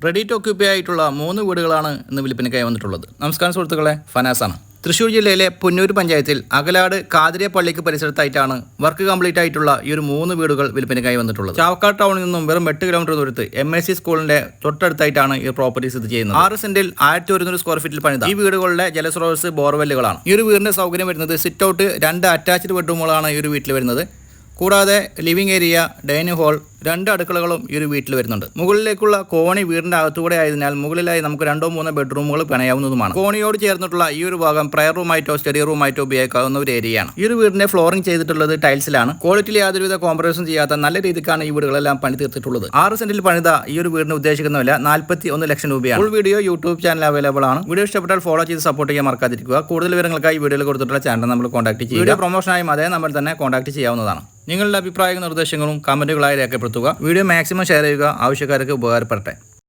Ready to occupy ആയിട്ടുള്ള 3 വീടുകളാണ് ഇന്ന് വിൽപ്പനയ്ക്കായി വന്നിട്ടുള്ളത്. നമസ്കാരം സുഹൃത്തുക്കളെ, ഫനാസാണ്. തൃശ്ശൂർ ജില്ലയിലെ പുന്നൂർ പഞ്ചായത്തിൽ അകലാട് കാതിരിയ പള്ളിക്ക് പരിസരത്തായിട്ടാണ് വർക്ക് കംപ്ലീറ്റ് ആയിട്ടുള്ള ഈ ഒരു 3 വീടുകൾ വിൽപ്പനയ്ക്കായി വന്നിട്ടുള്ളത്. ചാവക്കാട് ടൗണിൽ നിന്നും വെറും 8 കിലോമീറ്റർ ദൂരത്ത് MIC സ്കൂളിന്റെ തൊട്ടടുത്തായിട്ടാണ് ഈ പ്രോപ്പർട്ടി സ്ഥിതി ചെയ്യുന്നത്. 6 സെന്റിൽ 1100 സ്ക്വയർ ഫീറ്റിൽ പണിത ഈ വീടുകളുടെ ജലസ്രോതസ് ബോർവെല്ലുകളാണ്. ഈ ഒരു വീടിന്റെ സൗകര്യം വരുന്നത് സിറ്റ് ഔട്ട്, 2 അറ്റാച്ച്ഡ് ബെഡ്റൂമുകളാണ് ഈ ഒരു വീട്ടിൽ വരുന്നത്. കൂടാതെ ലിവിംഗ് ഏരിയ, ഡൈനിങ് ഹാൾ, 2 അടുക്കളകളും ഈ ഒരു വീട്ടിൽ വരുന്നുണ്ട്. മുകളിലേക്കുള്ള കോണി വീടിന്റെ അകത്തുകൂടെ ആയതിനാൽ മുകളിലായി നമുക്ക് 2-3 ബെഡ്റൂമുകൾ പണയാവുന്നതുമാണ്. കോണിയോട് ചേർന്നിട്ടുള്ള ഈ ഒരു ഭാഗം പ്രയർ റൂമായിട്ടോ സ്റ്റഡി റൂമായിട്ടോ ഉപയോഗിക്കാവുന്ന ഒരു ഏരിയയാണ്. ഈ ഒരു വീടിന്റെ ഫ്ലോറിംഗ് ചെയ്തിട്ടുള്ളത് ടൈൽസിലാണ്. ക്വാളിറ്റിയിൽ യാതൊരുവിധ കോംപ്രമൈസും ചെയ്യാത്ത നല്ല രീതിക്കാണ് ഈ വീടുകളെല്ലാം പണി തീർത്തിട്ടുള്ളത്. 6 സെന്റിൽ പണിത ഈ ഒരു വീടിന് ഉദ്ദേശിക്കുന്ന വില 41 ലക്ഷം രൂപയാണ്. Full video YouTube channel available ആണ്. വീഡിയോ ഇഷ്ടപ്പെട്ടാൽ ഫോളോ ചെയ്ത് സപ്പോർട്ട് ചെയ്യാൻ മറക്കാതിരിക്കുക. കൂടുതൽ വിവരങ്ങൾക്കായി വീഡിയോയിൽ കൊടുത്തിട്ടുള്ള ചാനൽ നമ്മൾ കോൺടാക്ട് ചെയ്യുക. വീഡിയോ പ്രൊമോഷനായും അതേ നമ്പർ തന്നെ കോൺടാക്ട് ചെയ്യാവുന്നതാണ്. നിങ്ങളുടെ അഭിപ്രായങ്ങളും നിർദ്ദേശങ്ങളും കമന്റുകളായി രേഖപ്പെടുത്തുക. വീഡിയോ മാക്സിമം ഷെയർ ചെയ്യുക. ആവശ്യക്കാർക്ക് ഉപകാരപ്പെടട്ടെ.